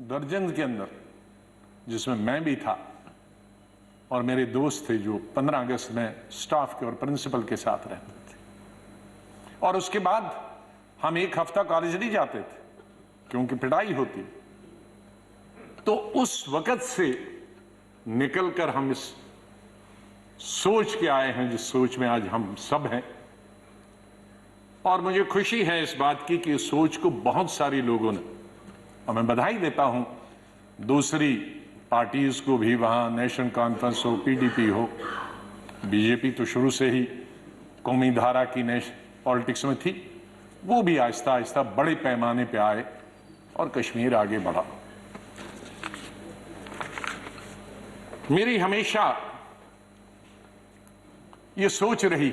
दर्जन के अंदर, जिसमें मैं भी था और मेरे दोस्त थे जो 15 अगस्त में स्टाफ के और प्रिंसिपल के साथ रहते थे। और उसके बाद हम एक हफ्ता कॉलेज नहीं जाते थे क्योंकि पिटाई होती। तो उस वक्त से निकलकर हम इस सोच के आए हैं जिस सोच में आज हम सब हैं। और मुझे खुशी है इस बात की कि इस सोच को बहुत सारे लोगों ने, और मैं बधाई देता हूं दूसरी पार्टीज को भी, वहां नेशनल कॉन्फ्रेंस हो, पीडीपी हो, बीजेपी तो शुरू से ही कौमी धारा की पॉलिटिक्स में थी, वो भी आहिस्ता आहिस्ता बड़े पैमाने पे आए और कश्मीर आगे बढ़ा। मेरी हमेशा ये सोच रही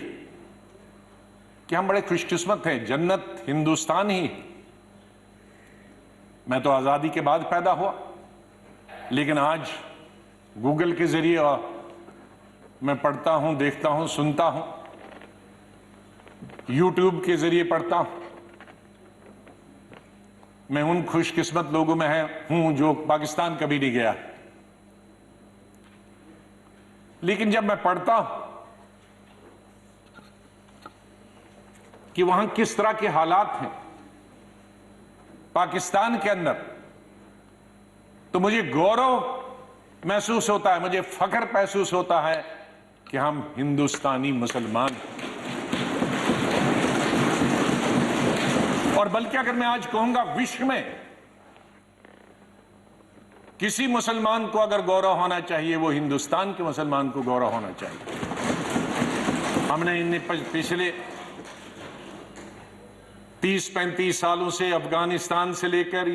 कि हम बड़े खुशकिस्मत हैं, जन्नत हिंदुस्तान ही है। मैं तो आजादी के बाद पैदा हुआ, लेकिन आज गूगल के जरिए मैं पढ़ता हूं, देखता हूं, सुनता हूं, यूट्यूब के जरिए पढ़ता हूं। मैं उन खुशकिस्मत लोगों में हूं जो पाकिस्तान कभी नहीं गया। लेकिन जब मैं पढ़ता हूं कि वहां किस तरह के हालात हैं पाकिस्तान के अंदर, तो मुझे गौरव महसूस होता है, मुझे फख्र महसूस होता है कि हम हिंदुस्तानी मुसलमान हैं। और बल्कि अगर मैं आज कहूंगा विश्व में किसी मुसलमान को अगर गौरव होना चाहिए, वो हिंदुस्तान के मुसलमान को गौरव होना चाहिए। हमने इन पिछले 30-35 सालों से अफगानिस्तान से लेकर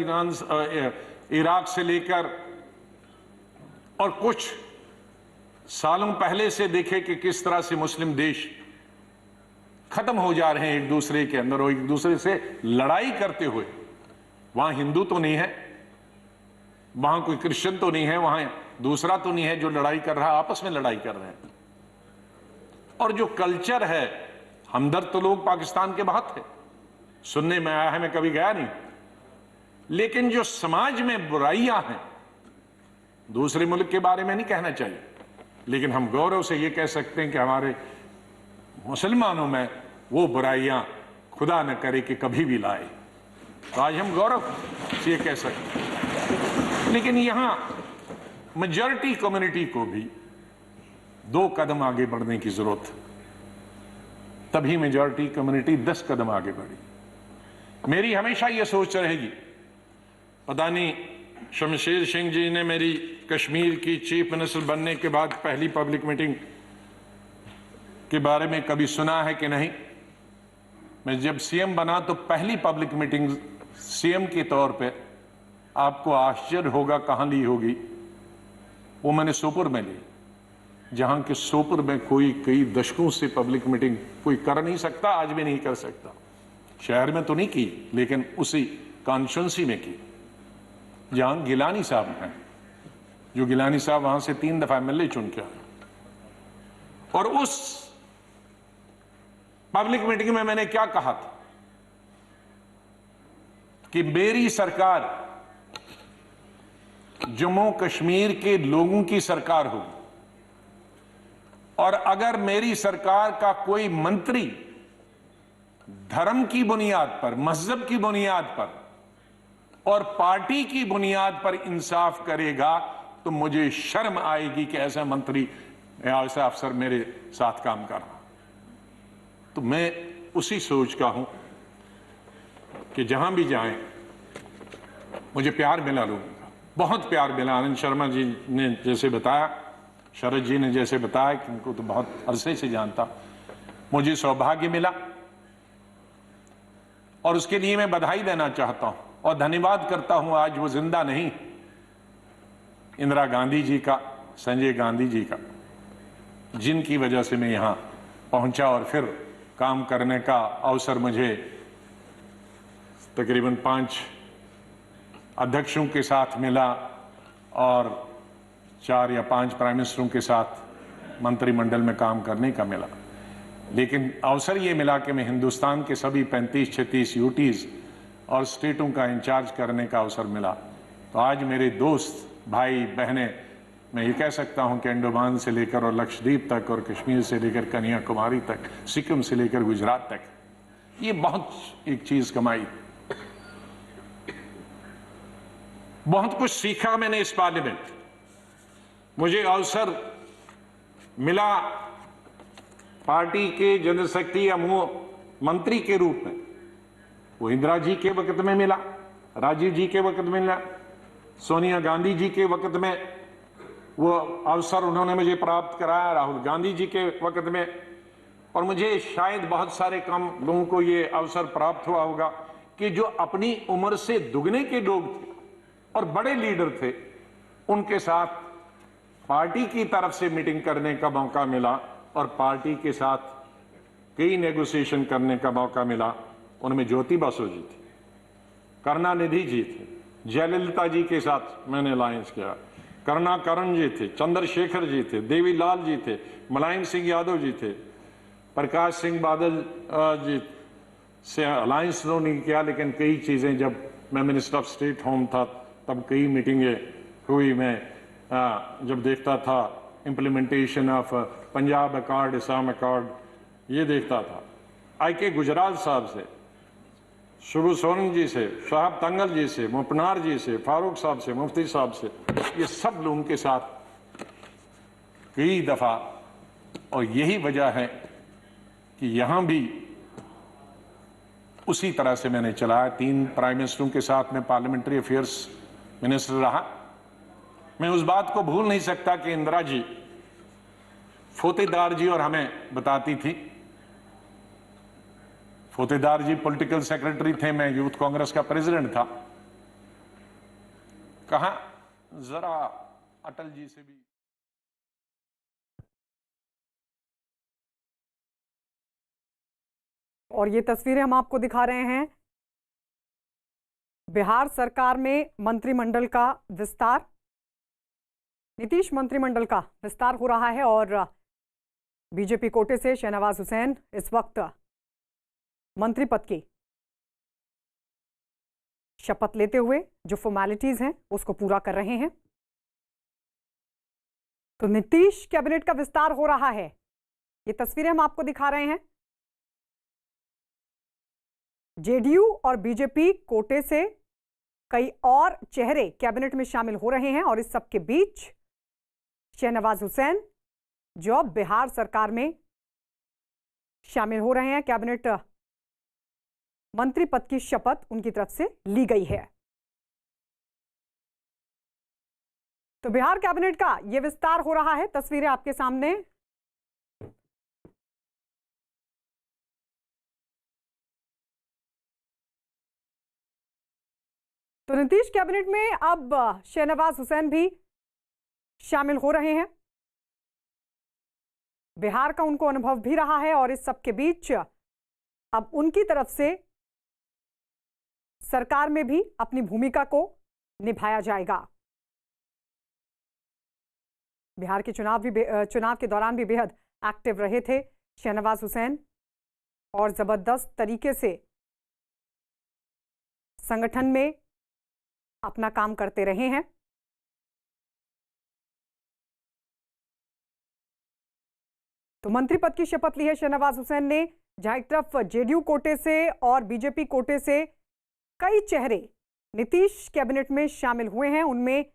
इराक से लेकर और कुछ सालों पहले से देखे कि किस तरह से मुस्लिम देश खत्म हो जा रहे हैं एक दूसरे के अंदर और एक दूसरे से लड़ाई करते हुए। वहां हिंदू तो नहीं है, वहां कोई क्रिश्चियन तो नहीं है, वहां दूसरा तो नहीं है जो लड़ाई कर रहा है, आपस में लड़ाई कर रहे हैं। और जो कल्चर है, हमदर्द तो लोग पाकिस्तान के बहुत थे, सुनने में आया है, मैं कभी गया नहीं। लेकिन जो समाज में बुराइयां हैं, दूसरे मुल्क के बारे में नहीं कहना चाहिए, लेकिन हम गौरव से ये कह सकते हैं कि हमारे मुसलमानों में वो बुराइयां खुदा न करे कि कभी भी लाए। तो आज हम गौरव से ये कह सकते हैं। लेकिन यहां मेजॉरिटी कम्युनिटी को भी 2 कदम आगे बढ़ने की जरूरत है, तभी मेजॉरिटी कम्युनिटी 10 कदम आगे बढ़ी। मेरी हमेशा ये सोच रहेगी, पता नहीं शमशेर सिंह जी ने मेरी कश्मीर की चीफ मिनिस्टर बनने के बाद पहली पब्लिक मीटिंग के बारे में कभी सुना है कि नहीं। मैं जब सीएम बना तो पहली पब्लिक मीटिंग सीएम के तौर पे, आपको आश्चर्य होगा कहां ली होगी, वो मैंने सोपुर में ली, जहां के सोपुर में कोई कई दशकों से पब्लिक मीटिंग कोई कर नहीं सकता, आज भी नहीं कर सकता। शहर में तो नहीं की, लेकिन उसी कॉन्स्टिट्यूंसी में की जहां गिलानी साहब हैं, जो गिलानी साहब वहां से 3 दफा एमएलए चुन के आए। और उस पब्लिक मीटिंग में मैंने क्या कहा था कि मेरी सरकार जम्मू कश्मीर के लोगों की सरकार होगी, और अगर मेरी सरकार का कोई मंत्री धर्म की बुनियाद पर, मजहब की बुनियाद पर और पार्टी की बुनियाद पर इंसाफ करेगा, तो मुझे शर्म आएगी कि ऐसा मंत्री या ऐसा अफसर मेरे साथ काम कर रहा। तो मैं उसी सोच का हूं कि जहां भी जाएं मुझे प्यार मिला लोगों का, बहुत प्यार मिला। आनंद शर्मा जी ने जैसे बताया, शरद जी ने जैसे बताया कि उनको तो बहुत अरसे से जानता, मुझे सौभाग्य मिला और उसके लिए मैं बधाई देना चाहता हूं और धन्यवाद करता हूं। आज वो जिंदा नहीं, इंदिरा गांधी जी का, संजय गांधी जी का, जिनकी वजह से मैं यहां पहुंचा और फिर काम करने का अवसर मुझे तकरीबन 5 अध्यक्षों के साथ मिला और 4 या 5 प्राइम मिनिस्टरों के साथ मंत्रिमंडल में काम करने का मिला। लेकिन अवसर ये मिला कि मैं हिंदुस्तान के सभी 35-36 यूटीज और स्टेटों का इंचार्ज करने का अवसर मिला। तो आज मेरे दोस्त, भाई, बहनें, मैं ये कह सकता हूं कि अंडमान से लेकर और लक्षद्वीप तक और कश्मीर से लेकर कन्याकुमारी तक, सिक्किम से लेकर गुजरात तक, ये बहुत एक चीज कमाई, बहुत कुछ सीखा मैंने इस पार्लियामेंट। मुझे अवसर मिला पार्टी के जनशक्ति या मंत्री के रूप में, वो इंदिरा जी के वक्त में मिला, राजीव जी के वक्त में मिला, सोनिया गांधी जी के वक्त में वो अवसर उन्होंने मुझे प्राप्त कराया, राहुल गांधी जी के वक्त में, और मुझे शायद बहुत सारे कम लोगों को ये अवसर प्राप्त हुआ होगा कि जो अपनी उम्र से दुगने के लोग थे और बड़े लीडर थे, उनके साथ पार्टी की तरफ से मीटिंग करने का मौका मिला और पार्टी के साथ कई नेगोशिएशन करने का मौका मिला। उनमें ज्योति बसु जी थी, करुणानिधि जी थे, जयललिता जी के साथ मैंने अलायंस किया, करुणाकरण जी थे, चंद्रशेखर जी थे, देवीलाल जी थे, मुलायम सिंह यादव जी थे, प्रकाश सिंह बादल जी से अलायंस तो नहीं किया, लेकिन कई चीजें, जब मैं मिनिस्टर ऑफ स्टेट होम था तब कई मीटिंगें हुई। मैं जब देखता था implementation of Punjab accord, Assam accord, ये देखता था। आई.के. गुजराल साहब से, शुभू सोरेन जी से, शाहब तंगल जी से, मुपनार जी से, फारूक साहब से, मुफ्ती साहब से, ये सब लोगों के साथ कई दफा, और यही वजह है कि यहां भी उसी तरह से मैंने चलाया। 3 प्राइम मिनिस्टरों के साथ में पार्लियामेंट्री अफेयर्स मिनिस्टर रहा। मैं उस बात को भूल नहीं सकता कि इंदिरा जी फोतेदार जी और हमें बताती थी, फोतेदार जी पॉलिटिकल सेक्रेटरी थे, मैं यूथ कांग्रेस का प्रेसिडेंट था, कहा जरा अटल जी से भी। और ये तस्वीरें हम आपको दिखा रहे हैं बिहार सरकार में मंत्रिमंडल का विस्तार, नीतीश मंत्रिमंडल का विस्तार हो रहा है और बीजेपी कोटे से शहनवाज हुसैन इस वक्त मंत्री पद की शपथ लेते हुए जो फॉर्मेलिटीज हैं उसको पूरा कर रहे हैं। तो नीतीश कैबिनेट का विस्तार हो रहा है, ये तस्वीरें हम आपको दिखा रहे हैं। जेडीयू और बीजेपी कोटे से कई और चेहरे कैबिनेट में शामिल हो रहे हैं और इस सब के बीच शहनवाज हुसैन जो बिहार सरकार में शामिल हो रहे हैं, कैबिनेट मंत्री पद की शपथ उनकी तरफ से ली गई है। तो बिहार कैबिनेट का यह विस्तार हो रहा है, तस्वीरें आपके सामने। तो नीतीश कैबिनेट में अब शहनवाज हुसैन भी शामिल हो रहे हैं। बिहार का उनको अनुभव भी रहा है और इस सब के बीच अब उनकी तरफ से सरकार में भी अपनी भूमिका को निभाया जाएगा। बिहार के चुनाव के दौरान भी बेहद एक्टिव रहे थे शहनवाज हुसैन और जबरदस्त तरीके से संगठन में अपना काम करते रहे हैं। तो मंत्री पद की शपथ ली है शहनवाज हुसैन ने, जहां एक तरफ जेडीयू कोटे से और बीजेपी कोटे से कई चेहरे नीतीश कैबिनेट में शामिल हुए हैं। उनमें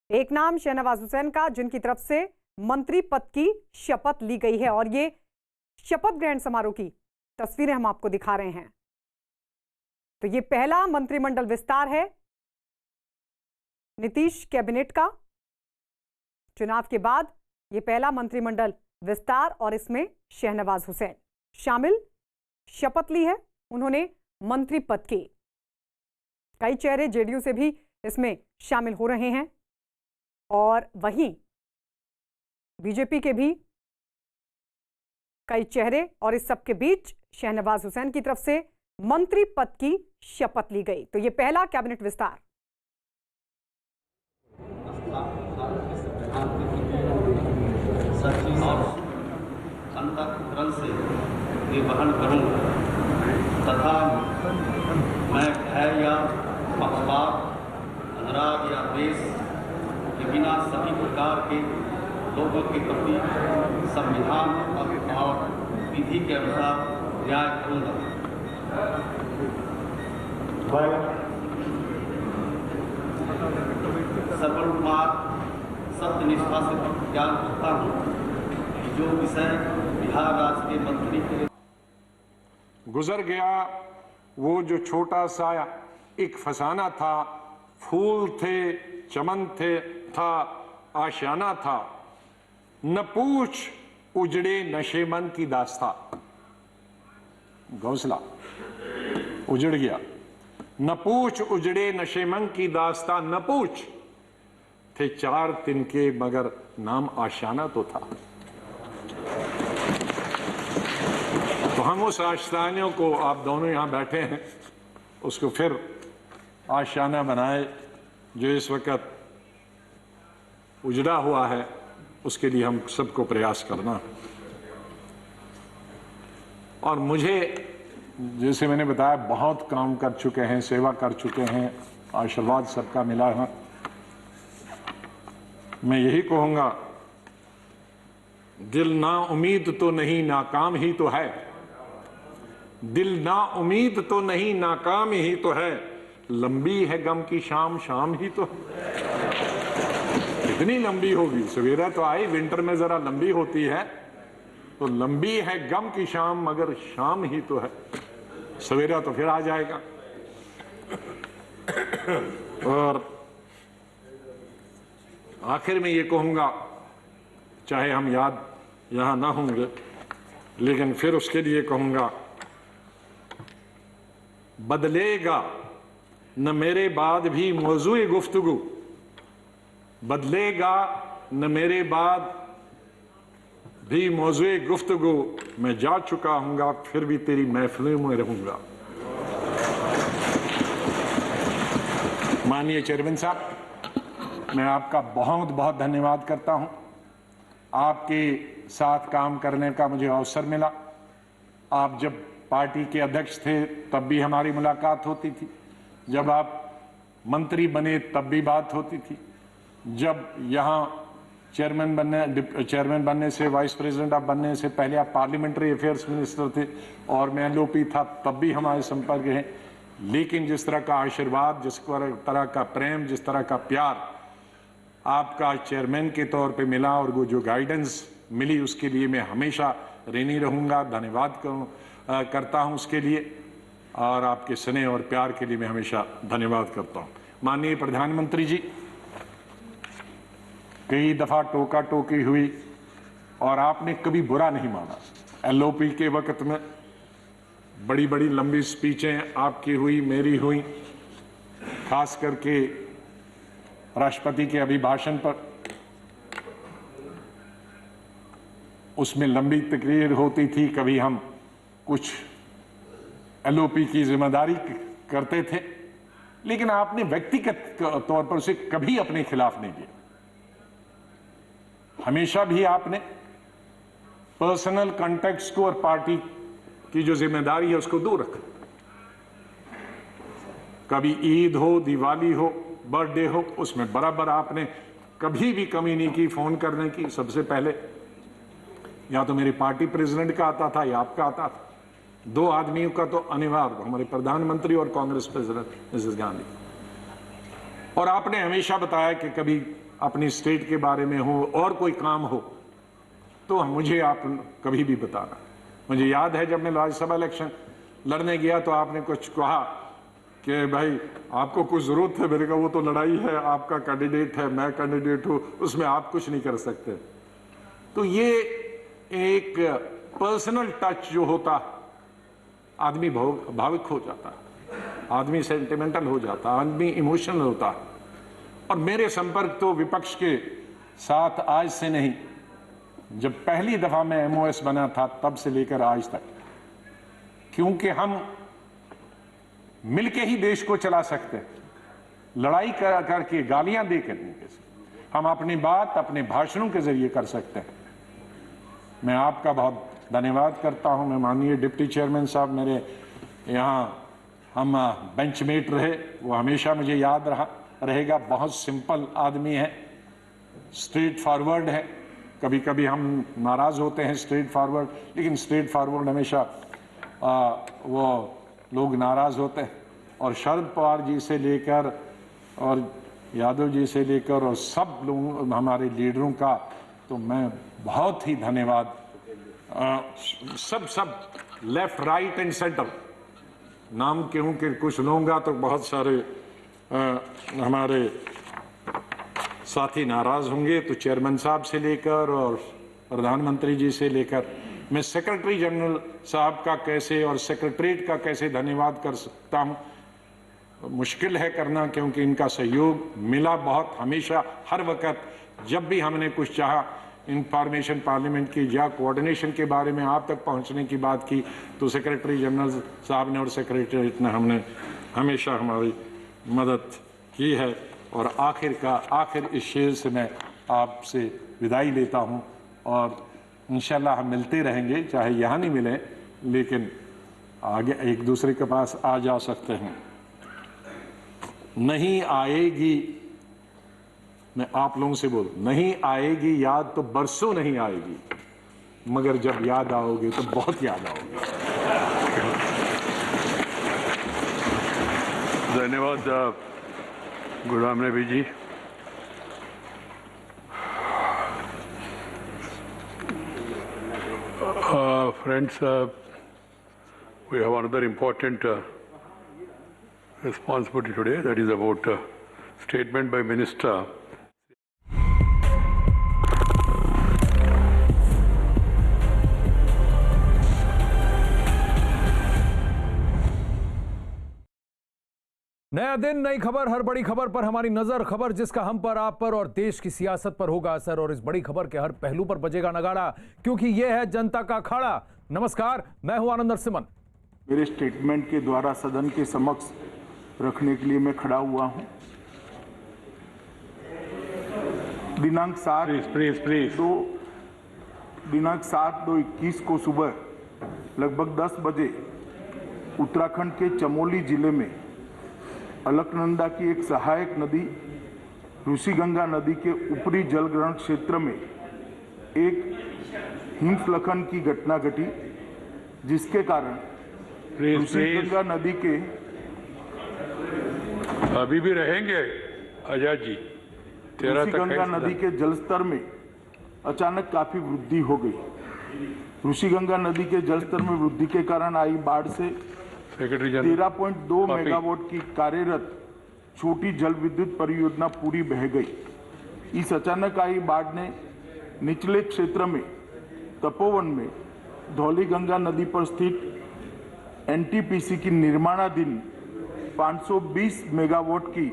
एक नाम शहनवाज हुसैन का, जिनकी तरफ से मंत्री पद की शपथ ली गई है और ये शपथ ग्रहण समारोह की तस्वीरें हम आपको दिखा रहे हैं। तो ये पहला मंत्रिमंडल विस्तार है नीतीश कैबिनेट का। चुनाव के बाद ये पहला मंत्रिमंडल विस्तार और इसमें शहनवाज हुसैन शामिल, शपथ ली है उन्होंने मंत्री पद की। कई चेहरे जेडीयू से भी इसमें शामिल हो रहे हैं और वहीं बीजेपी के भी कई चेहरे, और इस सब के बीच शहनवाज हुसैन की तरफ से मंत्री पद की शपथ ली गई। तो ये पहला कैबिनेट विस्तार। अंतःकरण से निर्वहन करूँगा तथा मैं भय या पक्षपात, अनुराग प्रवेश के बिना सभी प्रकार के लोगों के प्रति संविधान और विधि के अनुसार न्याय करूँगा। श्रवण कुमार सत्यनिष्ठा से ज्ञान करता हूँ कि जो विषय बिहार राज्य के मंत्री के गुजर गया वो जो छोटा सा एक फसाना था, फूल थे, चमन थे, था आशियाना था, न पूछ उजड़े नशे मन की दास्ता। घोंसला उजड़ गया। न पूछ उजड़े नशे मन की दास्ता, न पूछ थे 4 तिनके मगर नाम आशियाना तो था। तो हम उस आशियाने को, आप दोनों यहां बैठे हैं, उसको फिर आशियाना बनाए जो इस वक्त उजड़ा हुआ है। उसके लिए हम सबको प्रयास करना। और मुझे, जैसे मैंने बताया, बहुत काम कर चुके हैं, सेवा कर चुके हैं, आशीर्वाद सबका मिला है। मैं यही कहूंगा, दिल ना उम्मीद तो नहीं नाकाम ही तो है, दिल ना उम्मीद तो नहीं नाकाम ही तो है, लंबी है गम की शाम शाम ही तो है। कितनी लंबी होगी? सवेरा तो आई, विंटर में जरा लंबी होती है, तो लंबी है गम की शाम मगर शाम ही तो है। सवेरा तो फिर आ जाएगा। और आखिर में ये कहूंगा, चाहे हम याद यहां ना होंगे, लेकिन फिर उसके लिए कहूंगा, बदलेगा न मेरे बाद भी मौजूए गुफ्तगू, बदलेगा न मेरे बाद भी मौजूए गुफ्तगू, मैं जा चुका हूंगा फिर भी तेरी महफिलों में रहूंगा। माननीय चेयरमैन साहब, मैं आपका बहुत बहुत धन्यवाद करता हूं। आपके साथ काम करने का मुझे अवसर मिला। आप जब पार्टी के अध्यक्ष थे तब भी हमारी मुलाकात होती थी, जब आप मंत्री बने तब भी बात होती थी, जब यहाँ चेयरमैन बनने से, वाइस प्रेसिडेंट आप बनने से पहले आप पार्लियामेंट्री अफेयर्स मिनिस्टर थे और मैं एलओपी था, तब भी हमारे संपर्क हैं। लेकिन जिस तरह का आशीर्वाद, जिस तरह का प्रेम, जिस तरह का प्यार आपका चेयरमैन के तौर पे मिला और वो जो गाइडेंस मिली, उसके लिए मैं हमेशा ऋणी रहूंगा। धन्यवाद करता हूं उसके लिए, और आपके स्नेह और प्यार के लिए मैं हमेशा धन्यवाद करता हूं। माननीय प्रधानमंत्री जी, कई दफा टोका टोकी हुई और आपने कभी बुरा नहीं माना। एलओपी के वक्त में बड़ी बड़ी लंबी स्पीचें आपकी हुई, मेरी हुई, खास करके राष्ट्रपति के अभिभाषण पर। उसमें लंबी तकरीर होती थी, कभी हम कुछ एलओपी की जिम्मेदारी करते थे, लेकिन आपने व्यक्तिगत तौर पर उसे कभी अपने खिलाफ नहीं लिया। हमेशा भी आपने पर्सनल कॉन्टेक्ट्स को और पार्टी की जो जिम्मेदारी है उसको दूर रखा। कभी ईद हो, दिवाली हो, बर्थडे हो, उसमें बराबर आपने कभी भी कमी नहीं की फोन करने की। सबसे पहले या तो मेरे पार्टी प्रेसिडेंट का आता था या आपका आता था। 2 आदमियों का तो अनिवार्य, हमारे प्रधानमंत्री और कांग्रेस प्रेसिडेंट मिसेस गांधी। और आपने हमेशा बताया कि कभी अपनी स्टेट के बारे में हो और कोई काम हो तो मुझे आप कभी भी बताना। मुझे याद है जब मैं राज्यसभा इलेक्शन लड़ने गया तो आपने कुछ कहा कि भाई आपको कुछ जरूरत है। मेरे का वो तो लड़ाई है, आपका कैंडिडेट है, मैं कैंडिडेट हूं, उसमें आप कुछ नहीं कर सकते। तो ये एक पर्सनल टच जो होता, आदमी भावुक हो जाता, आदमी सेंटिमेंटल हो जाता, आदमी इमोशनल होता। और मेरे संपर्क तो विपक्ष के साथ आज से नहीं, जब पहली दफा मैं एमओएस बना था तब से लेकर आज तक, क्योंकि हम मिलके ही देश को चला सकते हैं, लड़ाई करके, गालियां देकर नहीं। हम अपनी बात अपने भाषणों के जरिए कर सकते हैं। मैं आपका बहुत धन्यवाद करता हूं। मैं माननीय डिप्टी चेयरमैन साहब, मेरे यहाँ हम बेंचमेट रहे, वो हमेशा मुझे याद रहा। रहेगा। बहुत सिंपल आदमी है, स्ट्रेट फॉरवर्ड है। कभी कभी हम नाराज होते हैं स्ट्रेट फॉरवर्ड, लेकिन स्ट्रेट फॉरवर्ड हमेशा वो लोग नाराज होते हैं। और शरद पवार जी से लेकर और यादव जी से लेकर और सब लोग हमारे लीडरों का तो मैं बहुत ही धन्यवाद, सब लेफ्ट राइट एंड सेंटर, नाम क्यों कि कुछ लूंगा तो बहुत सारे हमारे साथी नाराज होंगे, तो चेयरमैन साहब से लेकर और प्रधानमंत्री जी से लेकर मैं सेक्रेटरी जनरल साहब का कैसे और सेक्रेटरीट का कैसे धन्यवाद कर सकता हूं, मुश्किल है करना, क्योंकि इनका सहयोग मिला बहुत हमेशा। हर वक्त जब भी हमने कुछ चाहा इंफॉर्मेशन पार्लियामेंट की या कोऑर्डिनेशन के बारे में आप तक पहुंचने की बात की, तो सेक्रेटरी जनरल साहब ने और सेक्रेटरीट ने हमने हमेशा हमारी मदद की है। और आखिर इस शेर से मैं आपसे विदाई लेता हूं और इंशाल्लाह हम मिलते रहेंगे, चाहे यहाँ नहीं मिले लेकिन आगे एक दूसरे के पास आ जा सकते हैं। नहीं आएगी, मैं आप लोगों से बोल, नहीं आएगी याद तो बरसों नहीं आएगी, मगर जब याद आओगे तो बहुत याद आओगे। धन्यवाद Ghulam Nabi ji. Friends, we have another important responsibility today, that is about statement by Minister. नया दिन, नई खबर, हर बड़ी खबर पर हमारी नजर, खबर जिसका हम पर, आप पर और देश की सियासत पर होगा असर, और इस बड़ी खबर के हर पहलू पर बजेगा नगाड़ा, क्योंकि यह है जनता का अखाड़ा। नमस्कार, मैं हूं आनंद नरसिम्हन। मेरे स्टेटमेंट के द्वारा सदन के समक्ष रखने के लिए मैं खड़ा हुआ हूं। दिनांक 7/2/21 को सुबह लगभग 10 बजे उत्तराखंड के चमोली जिले में अलकनंदा की एक सहायक नदी ऋषिगंगा नदी के ऊपरी जलग्रहण क्षेत्र में एक हिमस्खलन की घटना घटी, जिसके कारण ऋषिगंगा नदी के अभी भी रहेंगे आजाद जी, ऋषिगंगा नदी के जलस्तर में अचानक काफी वृद्धि हो गई। ऋषिगंगा नदी के जलस्तर में वृद्धि के कारण आई बाढ़ से 13.2 मेगावाट की कार्यरत छोटी जल विद्युत परियोजना पूरी बह गई। इस अचानक आई बाढ़ ने निचले क्षेत्र में तपोवन में धौलीगंगा नदी पर स्थित एनटीपीसी की निर्माणाधीन 520 मेगावाट की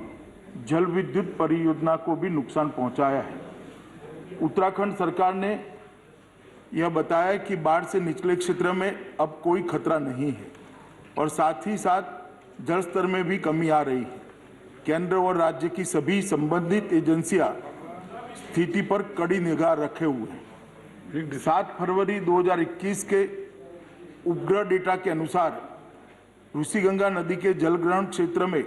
जल विद्युत परियोजना को भी नुकसान पहुंचाया है। उत्तराखंड सरकार ने यह बताया कि बाढ़ से निचले क्षेत्र में अब कोई खतरा नहीं है और साथ ही साथ जल स्तर में भी कमी आ रही है। केंद्र और राज्य की सभी संबंधित एजेंसियां स्थिति पर कड़ी निगाह रखे हुए हैं। 7 फरवरी 2021 के उपग्रह डेटा के अनुसार ऋषिगंगा नदी के जलग्रहण क्षेत्र में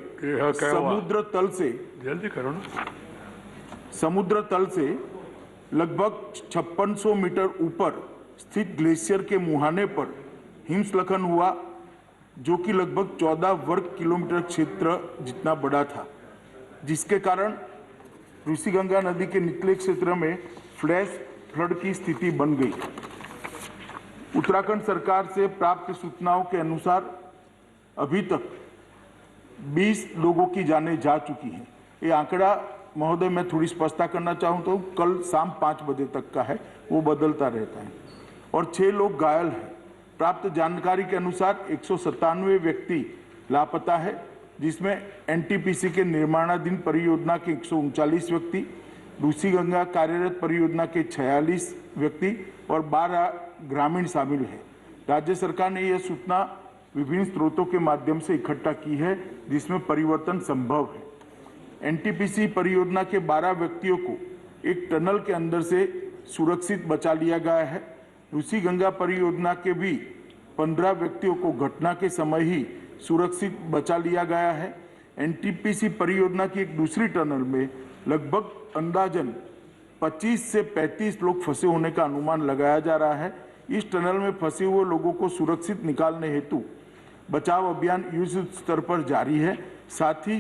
समुद्र तल से लगभग 5600 मीटर ऊपर स्थित ग्लेशियर के मुहाने पर हिमस्खलन हुआ, जो कि लगभग 14 वर्ग किलोमीटर क्षेत्र जितना बड़ा था, जिसके कारण ऋषिगंगा नदी के निचले क्षेत्र में फ्लैश फ्लड की स्थिति बन गई। उत्तराखंड सरकार से प्राप्त सूचनाओं के अनुसार अभी तक 20 लोगों की जानें जा चुकी हैं। ये आंकड़ा महोदय मैं थोड़ी स्पष्टता करना चाहूँ तो कल शाम 5 बजे तक का है, वो बदलता रहता है, और 6 लोग घायल हैं। प्राप्त जानकारी के अनुसार 197 व्यक्ति लापता है, जिसमें एनटीपीसी के निर्माणाधीन परियोजना के 139 व्यक्ति, ऋषिगंगा कार्यरत परियोजना के 46 व्यक्ति और 12 ग्रामीण शामिल हैं। राज्य सरकार ने यह सूचना विभिन्न स्रोतों के माध्यम से इकट्ठा की है, जिसमें परिवर्तन संभव है। एनटीपीसी परियोजना के 12 व्यक्तियों को एक टनल के अंदर से सुरक्षित बचा लिया गया है। ऋषिगंगा परियोजना के भी 15 व्यक्तियों को घटना के समय ही सुरक्षित बचा लिया गया है। एनटीपीसी परियोजना की एक दूसरी टनल में लगभग अंदाजन 25 से 35 लोग फंसे होने का अनुमान लगाया जा रहा है। इस टनल में फंसे हुए लोगों को सुरक्षित निकालने हेतु बचाव अभियान युद्ध स्तर पर जारी है। साथ ही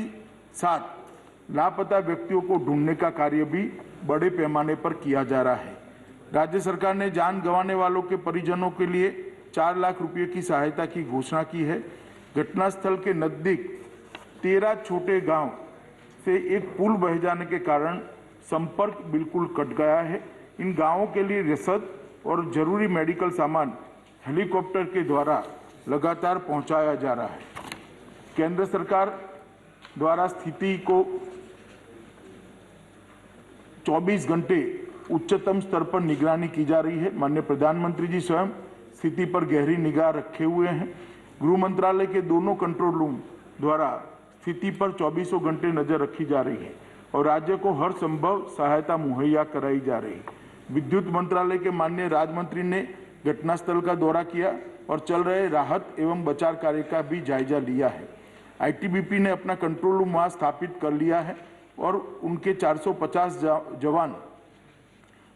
साथ लापता व्यक्तियों को ढूंढने का कार्य भी बड़े पैमाने पर किया जा रहा है। राज्य सरकार ने जान गंवाने वालों के परिजनों के लिए 4 लाख रुपए की सहायता की घोषणा की है। घटनास्थल के नजदीक 13 छोटे गांव से एक पुल बह जाने के कारण संपर्क बिल्कुल कट गया है। इन गांवों के लिए रसद और जरूरी मेडिकल सामान हेलीकॉप्टर के द्वारा लगातार पहुंचाया जा रहा है। केंद्र सरकार द्वारा स्थिति को 24 घंटे उच्चतम स्तर पर निगरानी की जा रही है। माननीय प्रधानमंत्री जी स्वयं स्थिति पर गहरी निगाह रखे हुए हैं। गृह मंत्रालय के दोनों कंट्रोल रूम द्वारा स्थिति पर 24 घंटे नजर रखी जा रही है और राज्य को हर संभव सहायता मुहैया कराई जा रही है। विद्युत मंत्रालय के माननीय राज्य मंत्री ने घटनास्थल का दौरा किया और चल रहे राहत एवं बचाव कार्य का भी जायजा लिया है। आईटीबीपी ने अपना कंट्रोल रूम वहां स्थापित कर लिया है और उनके 450 जवान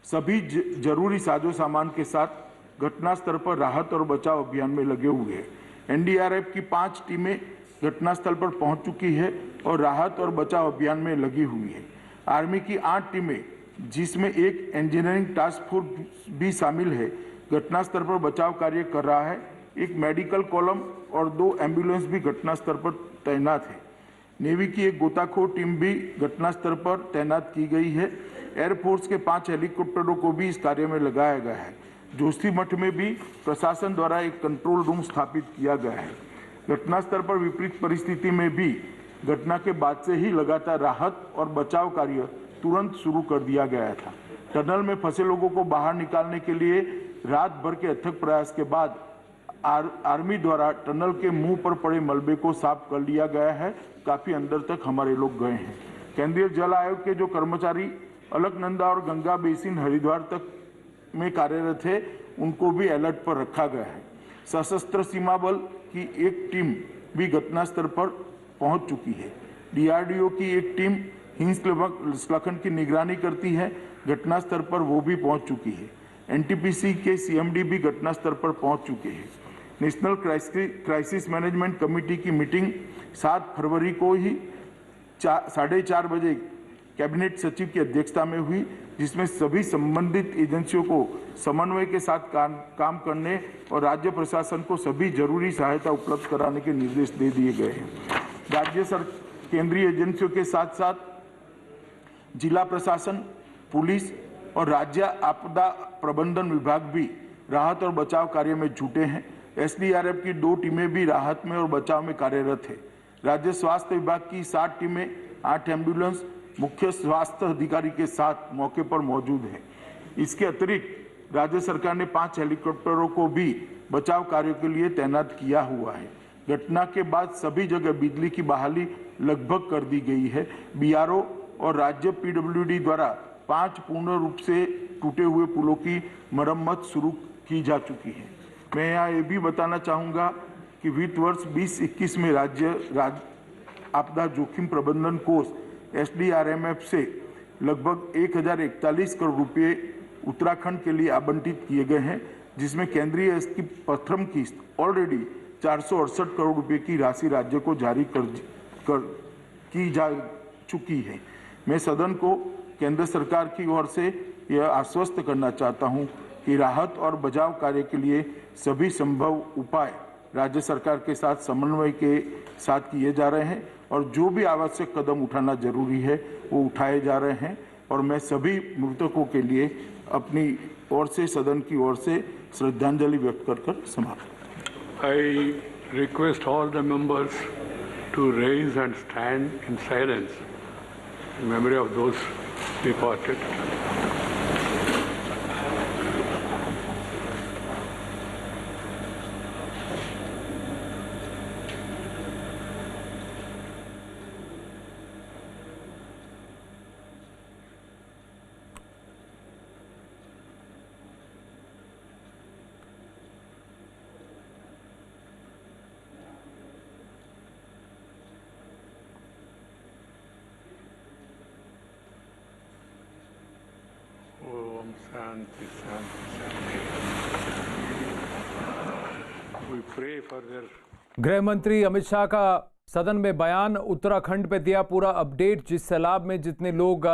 सभी जरूरी साजो सामान के साथ घटनास्थल पर राहत और बचाव अभियान में लगे हुए हैं। एनडीआरएफ की 5 टीमें घटनास्थल पर पहुंच चुकी है और राहत और बचाव अभियान में लगी हुई है। आर्मी की 8 टीमें, जिसमें एक इंजीनियरिंग टास्क फोर्स भी शामिल है, घटनास्थल पर बचाव कार्य कर रहा है। एक मेडिकल कॉलम और 2 एम्बुलेंस भी घटनास्थल पर तैनात है। नेवी की एक गोताखोर टीम भी घटनास्थल पर तैनात की गई है। एयरफोर्स के 5 हेलीकॉप्टरों को भी इस कार्य में लगाया गया है। जोशीमठ में भी प्रशासन द्वारा एक कंट्रोल रूम स्थापित किया गया है। घटनास्थल पर विपरीत परिस्थिति में भी घटना के बाद से ही लगातार राहत और बचाव कार्य तुरंत शुरू कर दिया गया था। टनल में फंसे लोगों को बाहर निकालने के लिए रात भर के अथक प्रयास के बाद आर्मी द्वारा टनल के मुंह पर पड़े मलबे को साफ कर लिया गया है। काफी अंदर तक हमारे लोग गए हैं। केंद्रीय जल आयोग के जो कर्मचारी अलकनंदा और गंगा बेसिन हरिद्वार तक में कार्यरत है, उनको भी अलर्ट पर रखा गया है। सशस्त्र सीमा बल की एक टीम भी घटनास्थल पर पहुंच चुकी है। डीआरडीओ की एक टीम हिमस्खलन की निगरानी करती है। घटनास्थल पर वो भी पहुंच चुकी है। एनटीपीसी के सीएमडी भी घटनास्थल पर पहुंच चुके हैं। नेशनल क्राइसिस मैनेजमेंट कमेटी की मीटिंग 7 फरवरी को ही 4:30 बजे कैबिनेट सचिव की अध्यक्षता में हुई, जिसमें सभी संबंधित एजेंसियों को समन्वय के साथ काम करने और राज्य प्रशासन को सभी जरूरी सहायता उपलब्ध कराने के निर्देश दे दिए गए हैं। केंद्रीय एजेंसियों के साथ साथ जिला प्रशासन, पुलिस और राज्य आपदा प्रबंधन विभाग भी राहत और बचाव कार्य में जुटे हैं। एसडीआरएफ की 2 टीमें भी राहत में और बचाव में कार्यरत है। राज्य स्वास्थ्य विभाग की 7 टीमें, 8 एम्बुलेंस मुख्य स्वास्थ्य अधिकारी के साथ मौके पर मौजूद है। इसके अतिरिक्त राज्य सरकार ने 5 हेलीकॉप्टरों को भी बचाव कार्यों के लिए तैनात किया हुआ है। घटना के बाद सभी जगह बिजली की बहाली लगभग कर दी गई है। बीआरओ और राज्य पीडब्ल्यूडी द्वारा 5 पूर्ण रूप से टूटे हुए पुलों की मरम्मत शुरू की जा चुकी है। मैं यहाँ ये भी बताना चाहूँगा कि वित्त वर्ष 2021 में राज्य आपदा जोखिम प्रबंधन कोष एसडीआरएमएफ से लगभग 1041 करोड़ रुपये उत्तराखंड के लिए आवंटित किए गए हैं, जिसमें केंद्रीय की प्रथम किस्त ऑलरेडी 468 करोड़ रुपए की राशि राज्य को जारी की जा चुकी है। मैं सदन को केंद्र सरकार की ओर से यह आश्वस्त करना चाहता हूं कि राहत और बचाव कार्य के लिए सभी संभव उपाय राज्य सरकार के साथ समन्वय के साथ किए जा रहे हैं और जो भी आवश्यक कदम उठाना जरूरी है वो उठाए जा रहे हैं। और मैं सभी मृतकों के लिए अपनी ओर से, सदन की ओर से श्रद्धांजलि व्यक्त कर समाप्त। I request all the members to raise and stand in silence in memory of those departed. Shanti, Shanti, Shanti. We pray for their गृह मंत्री अमित शाह का सदन में बयान, उत्तराखंड पे दिया पूरा अपडेट। जिस सैलाब में जितने लोग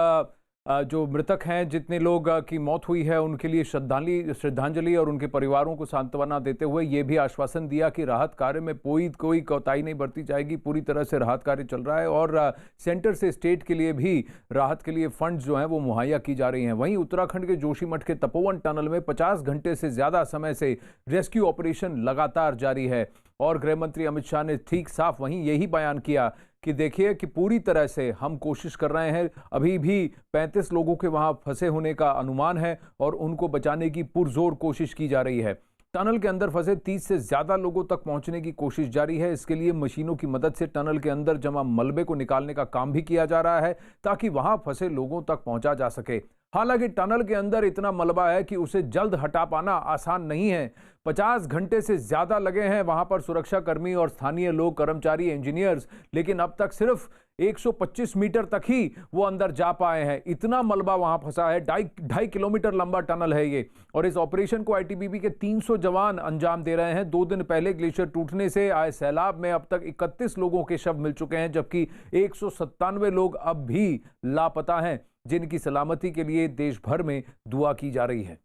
जो मृतक हैं, जितने लोग की मौत हुई है, उनके लिए श्रद्धांजलि और उनके परिवारों को सांत्वना देते हुए ये भी आश्वासन दिया कि राहत कार्य में कोई कोताही नहीं बरती जाएगी। पूरी तरह से राहत कार्य चल रहा है और सेंटर से स्टेट के लिए भी राहत के लिए फंड्स जो हैं वो मुहैया की जा रही हैं। वहीं उत्तराखंड के जोशीमठ के तपोवन टनल में 50 घंटे से ज़्यादा समय से रेस्क्यू ऑपरेशन लगातार जारी है और गृह मंत्री अमित शाह ने ठीक साफ वहीं यही बयान किया कि देखिए कि पूरी तरह से हम कोशिश कर रहे हैं। अभी भी 35 लोगों के वहां फंसे होने का अनुमान है और उनको बचाने की पुरजोर कोशिश की जा रही है। टनल के अंदर फंसे 30 से ज्यादा लोगों तक पहुंचने की कोशिश जारी है। इसके लिए मशीनों की मदद से टनल के अंदर जमा मलबे को निकालने का काम भी किया जा रहा है ताकि वहां फंसे लोगों तक पहुंचा जा सके। हालांकि टनल के अंदर इतना मलबा है कि उसे जल्द हटा पाना आसान नहीं है। 50 घंटे से ज्यादा लगे हैं वहां पर सुरक्षा कर्मी और स्थानीय लोग, कर्मचारी, इंजीनियर्स, लेकिन अब तक सिर्फ 125 मीटर तक ही वो अंदर जा पाए हैं। इतना मलबा वहां फंसा है। 2.5 किलोमीटर लंबा टनल है ये और इस ऑपरेशन को आईटीबीपी के 300 जवान अंजाम दे रहे हैं। 2 दिन पहले ग्लेशियर टूटने से आए सैलाब में अब तक 31 लोगों के शव मिल चुके हैं, जबकि 197 लोग अब भी लापता हैं, जिनकी सलामती के लिए देश भर में दुआ की जा रही है।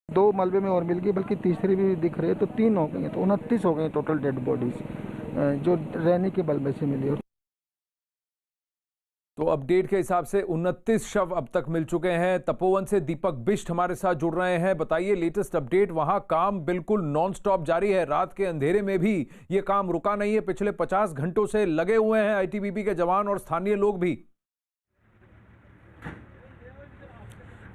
2 मलबे में और मिल गई, बल्कि तीसरी भी दिख रही है, तो 3 हो गई, तो 29 हो गई टोटल डेड बॉडीज जो रहने के मलबे से मिली। तो अपडेट के हिसाब से 29 शव अब तक मिल चुके हैं। तपोवन से दीपक बिष्ट हमारे साथ जुड़ रहे हैं। बताइए लेटेस्ट अपडेट। वहां काम बिल्कुल नॉन स्टॉप जारी है, रात के अंधेरे में भी ये काम रुका नहीं है। पिछले 50 घंटों से लगे हुए हैं आईटीबीपी के जवान और स्थानीय लोग भी।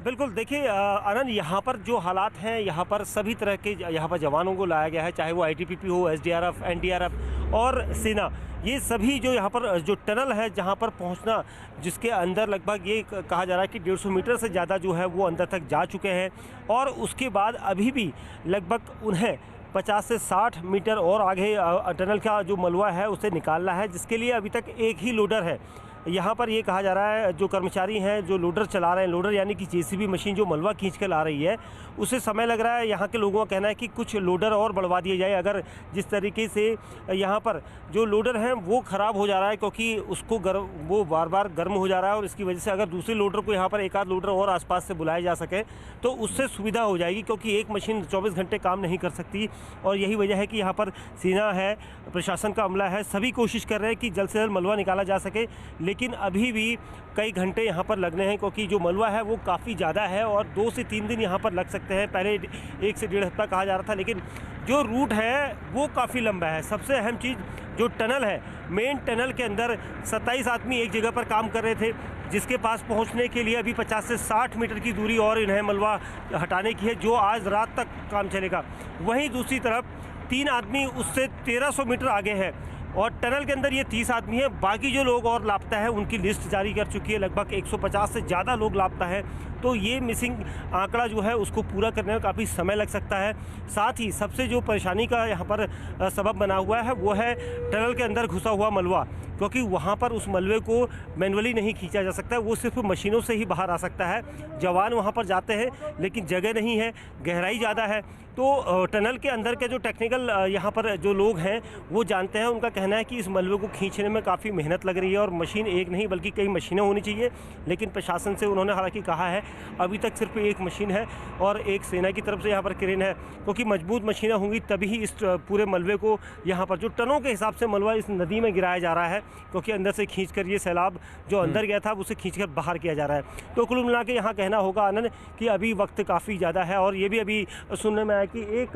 बिल्कुल, देखिए आनंद, यहाँ पर जो हालात हैं, यहाँ पर सभी तरह के यहाँ पर जवानों को लाया गया है, चाहे वो आईटीबीपी हो, एसडीआरएफ, एनडीआरएफ और सेना। ये सभी जो यहाँ पर जो टनल है जहाँ पर पहुँचना, जिसके अंदर लगभग ये कहा जा रहा है कि 150 मीटर से ज़्यादा जो है वो अंदर तक जा चुके हैं और उसके बाद अभी भी लगभग उन्हें 50 से 60 मीटर और आगे टनल का जो मलबा है उसे निकालना है, जिसके लिए अभी तक एक ही लोडर है। यहाँ पर ये कहा जा रहा है जो कर्मचारी हैं, जो लोडर चला रहे हैं, लोडर यानी कि जेसीबी मशीन जो मलबा खींच कर ला रही है, उसे समय लग रहा है। यहाँ के लोगों का कहना है कि कुछ लोडर और बढ़वा दिए जाए। अगर जिस तरीके से यहाँ पर जो लोडर हैं वो ख़राब हो जा रहा है, क्योंकि उसको वो बार बार गर्म हो जा रहा है और इसकी वजह से अगर दूसरे लोडर को यहाँ पर एक आध लोडर और आसपास से बुलाया जा सके तो उससे सुविधा हो जाएगी, क्योंकि एक मशीन 24 घंटे काम नहीं कर सकती। और यही वजह है कि यहाँ पर सेना है, प्रशासन का अमला है, सभी कोशिश कर रहे हैं कि जल्द से जल्द मलबा निकाला जा सके, लेकिन अभी भी कई घंटे यहाँ पर लगने हैं, क्योंकि जो मलबा है वो काफ़ी ज़्यादा है और 2 से 3 दिन यहाँ पर लग सकते हैं। पहले 1 से 1.5 हफ्ता कहा जा रहा था, लेकिन जो रूट है वो काफ़ी लंबा है। सबसे अहम चीज़ जो टनल है, मेन टनल के अंदर 27 आदमी एक जगह पर काम कर रहे थे, जिसके पास पहुंचने के लिए अभी 50 से 60 मीटर की दूरी और इन्हें मलबा हटाने की है, जो आज रात तक काम चलेगा। वहीं दूसरी तरफ 3 आदमी उससे 1300 मीटर आगे है और टनल के अंदर ये 30 आदमी है। बाकी जो लोग और लापता है उनकी लिस्ट जारी कर चुकी है, लगभग 150 से ज़्यादा लोग लापता है। तो ये मिसिंग आंकड़ा जो है उसको पूरा करने में काफ़ी समय लग सकता है। साथ ही सबसे जो परेशानी का यहाँ पर सबब बना हुआ है वो है टनल के अंदर घुसा हुआ मलबा, क्योंकि वहाँ पर उस मलबे को मैनुअली नहीं खींचा जा सकता है, वो सिर्फ मशीनों से ही बाहर आ सकता है। जवान वहाँ पर जाते हैं लेकिन जगह नहीं है, गहराई ज़्यादा है। तो टनल के अंदर के जो टेक्निकल यहाँ पर जो लोग हैं वो जानते हैं, उनका कहना है कि इस मलबे को खींचने में काफ़ी मेहनत लग रही है और मशीन एक नहीं बल्कि कई मशीनें होनी चाहिए। लेकिन प्रशासन से उन्होंने हालांकि कहा है अभी तक सिर्फ एक मशीन है और एक सेना की तरफ से यहाँ पर क्रेन है, क्योंकि मजबूत मशीनें होंगी तभी ही इस पूरे मलबे को यहाँ पर जो टनों के हिसाब से मलबा इस नदी में गिराया जा रहा है, क्योंकि अंदर से खींचकर ये सैलाब जो अंदर गया था उसे खींचकर बाहर किया जा रहा है। तो कुल मिला के यहाँ कहना होगा आनंद कि अभी वक्त काफ़ी ज़्यादा है और ये भी अभी सुनने में आया कि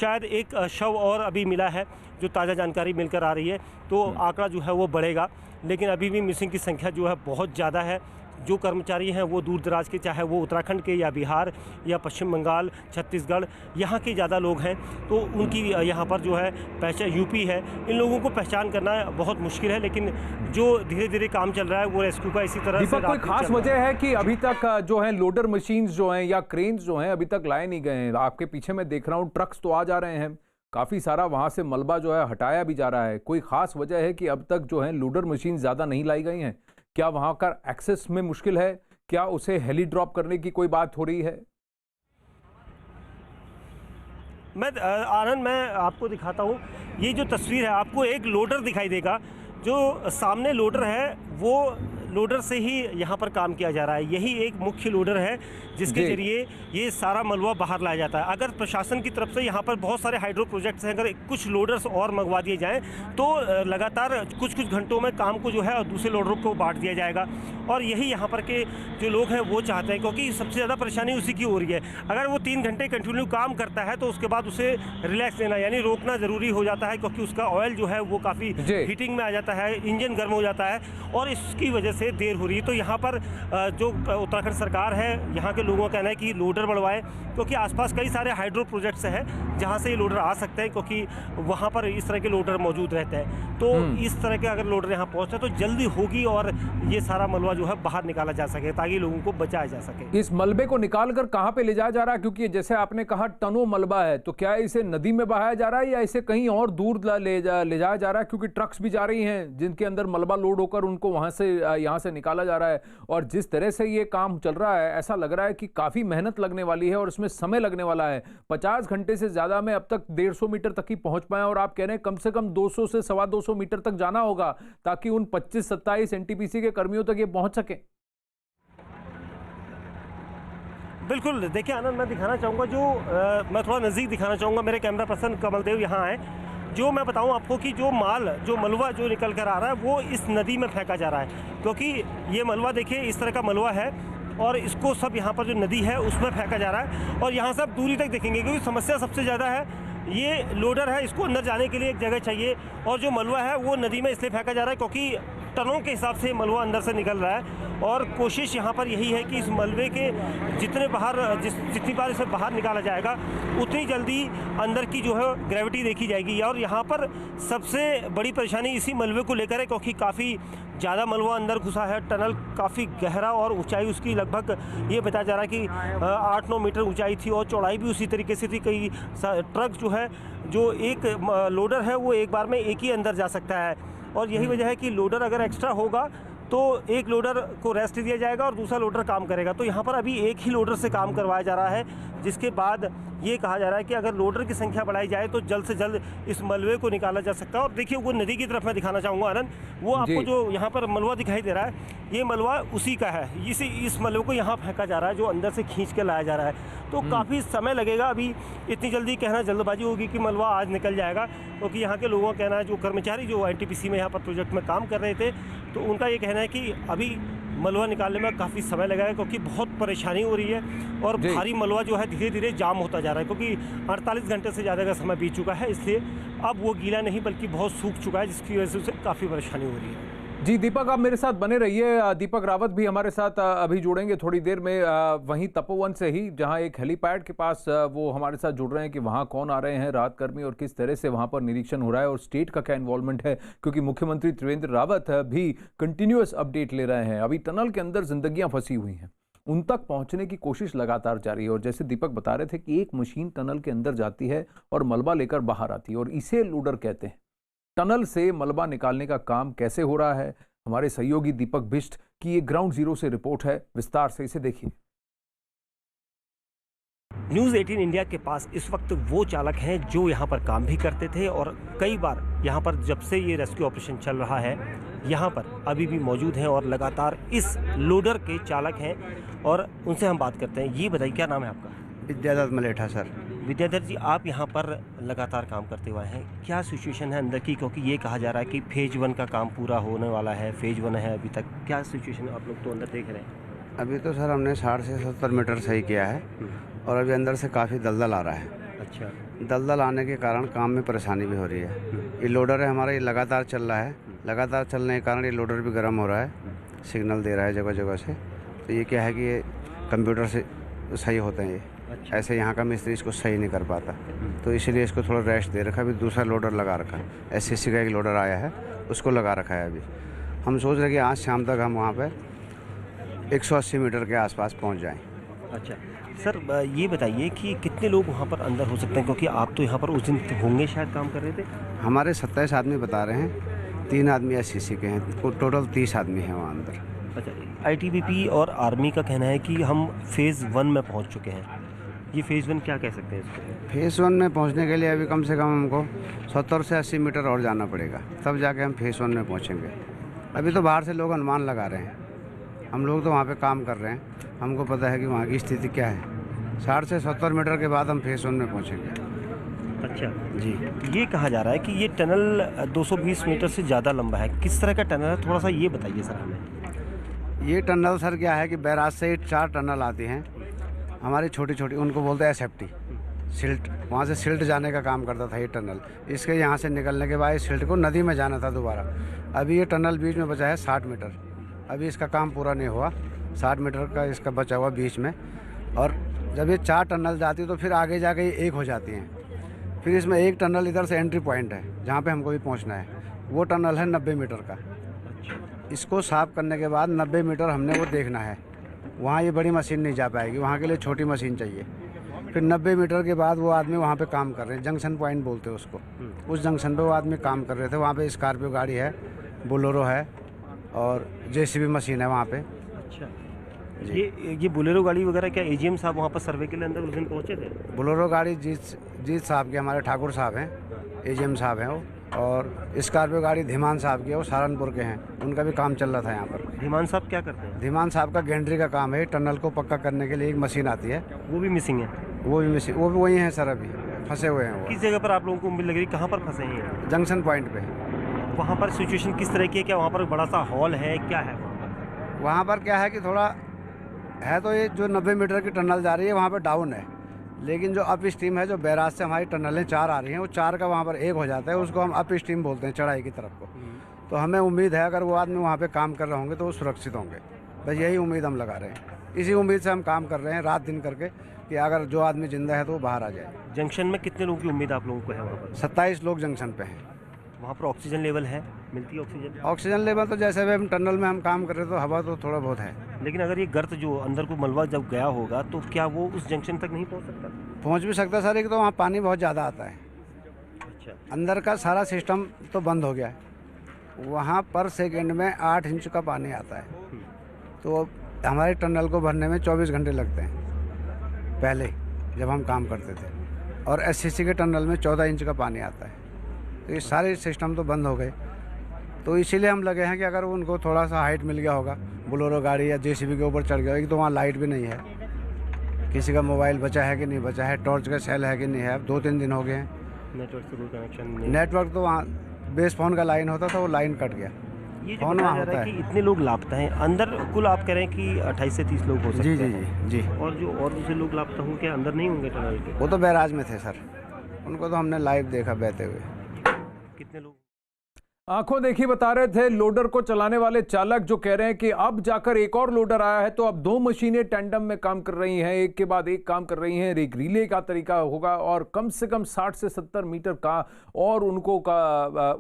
शायद एक शव और अभी मिला है, जो ताज़ा जानकारी मिलकर आ रही है। तो आंकड़ा जो है वो बढ़ेगा, लेकिन अभी भी मिसिंग की संख्या जो है बहुत ज़्यादा है। जो कर्मचारी हैं वो दूर दराज के, चाहे वो उत्तराखंड के या बिहार या पश्चिम बंगाल, छत्तीसगढ़, यहाँ के ज़्यादा लोग हैं। तो उनकी यहाँ पर जो है पहचान, यूपी है, इन लोगों को पहचान करना बहुत मुश्किल है। लेकिन जो धीरे धीरे काम चल रहा है वो रेस्क्यू का इसी तरह से। कोई खास वजह है कि अभी तक जो है लोडर मशीन्स जो हैं या क्रेन्स जो हैं अभी तक लाए नहीं गए हैं? आपके पीछे मैं देख रहा हूँ ट्रक्स तो आ जा रहे हैं, काफ़ी सारा वहाँ से मलबा जो है हटाया भी जा रहा है। कोई खास वजह है कि अब तक जो है लोडर मशीन ज़्यादा नहीं लाई गई हैं? क्या वहाँ का एक्सेस में मुश्किल है? क्या उसे हेली ड्रॉप करने की कोई बात हो रही है? आनंद, मैं आपको दिखाता हूँ। ये जो तस्वीर है, आपको एक लोडर दिखाई देगा। जो सामने लोडर है वो लोडर से ही यहाँ पर काम किया जा रहा है। यही एक मुख्य लोडर है जिसके जरिए ये सारा मलबा बाहर लाया जाता है। अगर प्रशासन की तरफ से यहाँ पर बहुत सारे हाइड्रो प्रोजेक्ट्स हैं, अगर कुछ लोडर्स और मंगवा दिए जाएं तो लगातार कुछ घंटों में काम को जो है दूसरे लोडरों को बांट दिया जाएगा। और यही यहाँ पर के जो लोग हैं वो चाहते हैं, क्योंकि सबसे ज़्यादा परेशानी उसी की हो रही है। अगर वो 3 घंटे कंटिन्यू काम करता है तो उसके बाद उसे रिलैक्स लेना यानी रोकना ज़रूरी हो जाता है, क्योंकि उसका ऑयल जो है वो काफ़ी हीटिंग में आ जाता है, इंजन गर्म हो जाता है और इसकी वजह से देर हो रही है। तो यहाँ पर जो उत्तराखंड सरकार है, यहाँ के लोगों का कहना है कि लोडर बढ़वाएं, क्योंकि आसपास कई सारे हाइड्रो प्रोजेक्ट्स हैं जहाँ से ये लोडर आ सकते हैं, क्योंकि वहाँ पर इस तरह के लोडर मौजूद रहते हैं। तो इस तरह के अगर लोडर यहाँ पहुँचते तो जल्दी होगी और ये सारा मलबा जो है बाहर निकाला जा सके, ताकि लोगों को बचाया जा सके। इस मलबे को निकाल कर कहाँ पे ले जाया जा रहा है? क्योंकि जैसे आपने कहा टनों मलबा है, तो क्या इसे नदी में बहाया जा रहा है या इसे कहीं और दूर ले जाया जा रहा है? क्योंकि ट्रक्स भी जा रही हैं जिनके अंदर मलबा लोड होकर उनको वहां से यहाँ से निकाला जा रहा है। और जिस तरह से ये काम चल रहा है, ऐसा लग रहा है कि काफी मेहनत लगने वाली है और इसमें समय लगने वाला है। 50 घंटे से ज्यादा में अब तक 150 मीटर तक ही पहुंच पाए और आप कह रहे हैं कम से कम 200 से 225 मीटर तक जाना होगा ताकि उन 25-27 एनटीपीसी के कर्मियों तक ये पहुंच सके। बिल्कुल, देखिए आनंद, मैं दिखाना चाहूँगा मैं थोड़ा नज़दीक दिखाना चाहूँगा। मेरे कैमरा पर्सन कमलदेव यहाँ आए। जो मैं बताऊं आपको कि जो मलबा जो निकल कर आ रहा है वो इस नदी में फेंका जा रहा है, क्योंकि ये मलबा देखिए इस तरह का मलबा है और इसको सब यहाँ पर जो नदी है उसमें फेंका जा रहा है। और यहाँ से आप दूरी तक देखेंगे, क्योंकि समस्या सबसे ज़्यादा है ये लोडर है, इसको अंदर जाने के लिए एक जगह चाहिए और जो मलबा है वो नदी में इसलिए फेंका जा रहा है क्योंकि टनों के हिसाब से मलबा अंदर से निकल रहा है। और कोशिश यहाँ पर यही है कि इस मलबे के जितनी बार इसे बाहर निकाला जाएगा उतनी जल्दी अंदर की जो है ग्रेविटी देखी जाएगी। और यहाँ पर सबसे बड़ी परेशानी इसी मलबे को लेकर है, क्योंकि काफ़ी ज़्यादा मलबा अंदर घुसा है। टनल काफ़ी गहरा और ऊंचाई उसकी लगभग ये बताया जा रहा है कि 8-9 मीटर ऊंचाई थी और चौड़ाई भी उसी तरीके से थी। कई ट्रक जो है, जो एक लोडर है वो एक बार में एक ही अंदर जा सकता है और यही वजह है कि लोडर अगर एक्स्ट्रा होगा तो एक लोडर को रेस्ट दिया जाएगा और दूसरा लोडर काम करेगा। तो यहाँ पर अभी एक ही लोडर से काम करवाया जा रहा है, जिसके बाद ये कहा जा रहा है कि अगर लोडर की संख्या बढ़ाई जाए तो जल्द से जल्द इस मलबे को निकाला जा सकता है। और देखिए वो नदी की तरफ मैं दिखाना चाहूँगा आनंद, वो आपको जो यहाँ पर मलबा दिखाई दे रहा है ये मलबा उसी का है। इस मलबे को यहाँ फेंका जा रहा है जो अंदर से खींच के लाया जा रहा है। तो काफ़ी समय लगेगा, अभी इतनी जल्दी कहना जल्दबाजी होगी कि मलबा आज निकल जाएगा, क्योंकि यहाँ के लोगों का कहना है, जो कर्मचारी जो एनटीपीसी में यहाँ पर प्रोजेक्ट में काम कर रहे थे, तो उनका ये कहना है कि अभी मलबा निकालने में काफ़ी समय लगेगा, क्योंकि बहुत परेशानी हो रही है और भारी मलबा जो है धीरे धीरे जाम होता जा रहा है, क्योंकि 48 घंटे से ज़्यादा का समय बीत चुका है। इसलिए अब वो गीला नहीं बल्कि बहुत सूख चुका है, जिसकी वजह से उसे काफ़ी परेशानी हो रही है। जी दीपक, आप मेरे साथ बने रहिए। दीपक रावत भी हमारे साथ अभी जुड़ेंगे थोड़ी देर में, वहीं तपोवन से ही, जहां एक हेलीपैड के पास वो हमारे साथ जुड़ रहे हैं कि वहां कौन आ रहे हैं राहत कर्मी और किस तरह से वहां पर निरीक्षण हो रहा है और स्टेट का क्या इन्वॉल्वमेंट है, क्योंकि मुख्यमंत्री त्रिवेंद्र रावत भी कंटिन्यूअस अपडेट ले रहे हैं। अभी टनल के अंदर जिंदगियां फंसी हुई हैं, उन तक पहुंचने की कोशिश लगातार जारी है। और जैसे दीपक बता रहे थे कि एक मशीन टनल के अंदर जाती है और मलबा लेकर बाहर आती है और इसे लोडर कहते हैं। टनल से मलबा निकालने का काम कैसे हो रहा है, हमारे सहयोगी दीपक बिष्ट की ये ग्राउंड जीरो से रिपोर्ट है, विस्तार से इसे देखिए। न्यूज़ 18 इंडिया के पास इस वक्त वो चालक हैं जो यहाँ पर काम भी करते थे और कई बार यहाँ पर जब से ये रेस्क्यू ऑपरेशन चल रहा है यहाँ पर अभी भी मौजूद हैं और लगातार इस लोडर के चालक हैं और उनसे हम बात करते हैं। ये बताइए, क्या नाम है आपका? विद्याधर मलेठा सर। विद्याधर जी, आप यहाँ पर लगातार काम करते हुए हैं, क्या सिचुएशन है अंदर की? क्योंकि ये कहा जा रहा है कि फेज 1 का काम पूरा होने वाला है, फेज 1 है अभी तक, क्या सिचुएशन है? आप लोग तो अंदर देख रहे हैं। अभी तो सर हमने 60 से 70 मीटर सही किया है और अभी अंदर से काफ़ी दलदल आ रहा है। अच्छा। दलदल आने के कारण काम में परेशानी भी हो रही है। ये लोडर है हमारा, ये लगातार चल रहा है, लगातार चलने के कारण ये लोडर भी गर्म हो रहा है, सिग्नल दे रहा है जगह जगह से। तो ये क्या है कि ये कंप्यूटर से सही होते हैं ये। अच्छा। ऐसे यहाँ का मिस्त्री इसको सही नहीं कर पाता, तो इसीलिए इसको थोड़ा रेस्ट दे रखा। अभी दूसरा लोडर लगा रखा है, SCC का एक लोडर आया है, उसको लगा रखा है। अभी हम सोच रहे हैं कि आज शाम तक हम वहाँ पे 180 मीटर के आसपास पहुँच जाएं। अच्छा सर, ये बताइए कि कितने लोग वहाँ पर अंदर हो सकते हैं, क्योंकि आप तो यहाँ पर उस दिन होंगे शायद काम कर रहे थे। हमारे 27 आदमी बता रहे हैं, 3 आदमी SCC के हैं, टोटल 30 आदमी हैं वहाँ अंदर। अच्छा, आईटीबीपी और आर्मी का कहना है कि हम फेज़ 1 में पहुंच चुके हैं। ये फेज़ 1 क्या कह सकते हैं इसको? फेज़ 1 में पहुंचने के लिए अभी कम से कम हमको 70 से 80 मीटर और जाना पड़ेगा, तब जाके हम फेज़ 1 में पहुंचेंगे। अभी तो बाहर से लोग अनुमान लगा रहे हैं, हम लोग तो वहाँ पे काम कर रहे हैं, हमको पता है कि वहाँ की स्थिति क्या है। 60 से 70 मीटर के बाद हम फेज़ 1 में पहुँचेंगे। अच्छा जी, ये कहा जा रहा है कि ये टनल 220 मीटर से ज़्यादा लंबा है। किस तरह का टनल है, थोड़ा सा ये बताइए सर हमें। ये टनल सर क्या है कि बैराज से 4 टनल आती हैं हमारी छोटी छोटी, उनको बोलते हैं एसएफटी सिल्ट। वहाँ से सिल्ट जाने का काम करता था ये टनल। इसके यहाँ से निकलने के बाद इस सिल्ट को नदी में जाना था दोबारा। अभी ये टनल बीच में बचा है 60 मीटर, अभी इसका काम पूरा नहीं हुआ। 60 मीटर का इसका बचा हुआ बीच में, और जब ये 4 टनल जाती है तो फिर आगे जाके ये एक हो जाती हैं। फिर इसमें एक टनल इधर से एंट्री पॉइंट है जहाँ पे हमको भी पहुँचना है, वो टनल है 90 मीटर का। इसको साफ़ करने के बाद 90 मीटर हमने वो देखना है, वहाँ ये बड़ी मशीन नहीं जा पाएगी, वहाँ के लिए छोटी मशीन चाहिए। फिर 90 मीटर के बाद वो आदमी वहाँ पे काम कर रहे हैं, जंक्शन पॉइंट बोलते हैं उसको। उस जंक्शन पे वो आदमी काम कर रहे थे, वहाँ पे स्कॉर्पियो गाड़ी है, बोलेरो है और जेसीबी मशीन है वहाँ पे। अच्छा, ये बोलेरो गाड़ी वगैरह क्या एजीएम साहब वहाँ पर सर्वे के लिए अंदर उस दिन पहुँचे थे? बोलेरो गाड़ी जीत साहब के, हमारे ठाकुर साहब हैं, एजीएम साहब हैं वो। और स्कॉर्पियो गाड़ी धीमान साहब की है, वो सहारनपुर के हैं, उनका भी काम चल रहा था यहाँ पर। धीमान साहब क्या करते हैं? धीमान साहब का गैंड्री का काम है, टनल को पक्का करने के लिए एक मशीन आती है, वो भी मिसिंग है। वो भी वही हैं सर, अभी फंसे हुए हैं वो। किस जगह पर आप लोगों को उम्मीद लग रही है, कहाँ पर फंसे हैं? जंक्शन पॉइंट पे। वहाँ पर सिचुएशन किस तरह की है? क्या वहाँ पर बड़ा सा हॉल है, क्या है वहाँ पर? क्या है कि थोड़ा है, तो ये जो 90 मीटर की टनल जा रही है वहाँ पर डाउन है, लेकिन जो अप स्ट्रीम है, जो बैराज से हमारी टनलें 4 आ रही हैं, वो 4 का वहाँ पर एक हो जाता है, उसको हम अप स्ट्रीम बोलते हैं, चढ़ाई की तरफ को। तो हमें उम्मीद है अगर वो आदमी वहाँ पे काम कर रहे होंगे तो वो सुरक्षित होंगे, बस यही उम्मीद हम लगा रहे हैं। इसी उम्मीद से हम काम कर रहे हैं रात दिन करके, कि अगर जो आदमी जिंदा है तो वो बाहर आ जाए। जंक्शन में कितने लोगों की उम्मीद आप लोगों को है वहाँ पर? 27 लोग जंक्शन पे हैं। वहाँ पर ऑक्सीजन लेवल है, मिलती है ऑक्सीजन? ऑक्सीजन लेवल तो जैसे भी हम टनल में हम काम कर रहे हैं तो हवा तो थोड़ा बहुत है, लेकिन अगर ये गर्त जो अंदर को मलबा जब गया होगा तो क्या वो उस जंक्शन तक नहीं पहुँच सकता? पहुँच भी सकता सर, एक तो वहाँ पानी बहुत ज़्यादा आता है। अच्छा, अंदर का सारा सिस्टम तो बंद हो गया है, वहाँ पर सेकेंड में 8 इंच का पानी आता है, तो हमारे टनल को भरने में 24 घंटे लगते हैं पहले जब हम काम करते थे, और एससीसी के टनल में 14 इंच का पानी आता है, तो ये सारे सिस्टम तो बंद हो गए। तो इसीलिए हम लगे हैं कि अगर उनको थोड़ा सा हाइट मिल गया होगा, बोलेरो गाड़ी या जेसीबी के ऊपर चढ़ गया, एक तो वहाँ लाइट भी नहीं है, किसी का मोबाइल बचा है कि नहीं बचा है, टॉर्च का सेल है कि नहीं है, अब 2-3 दिन हो गए हैं। नेटवर्क से कोई कनेक्शन नहीं? नेटवर्क तो वहाँ बेस फोन का लाइन होता था, वो लाइन कट गया। ये जो बताया जा रहा है कि इतने लोग लापता हैं अंदर, कुल आप कह रहे हैं कि 28 से 30 लोग हो सकते हैं? जी। और दूसरे लोग लापता होंगे क्या, अंदर नहीं होंगे टनल के? वो तो बैराज में थे सर, उनको तो हमने लाइव देखा बहते हुए। कितने लोग? आंखों देखी बता रहे थे लोडर को चलाने वाले चालक, जो कह रहे हैं कि अब जाकर एक और लोडर आया है, तो अब 2 मशीनें टैंडम में काम कर रही हैं, एक के बाद एक काम कर रही हैं, एक रिले का तरीका होगा, और कम से कम 60 से 70 मीटर का और उनको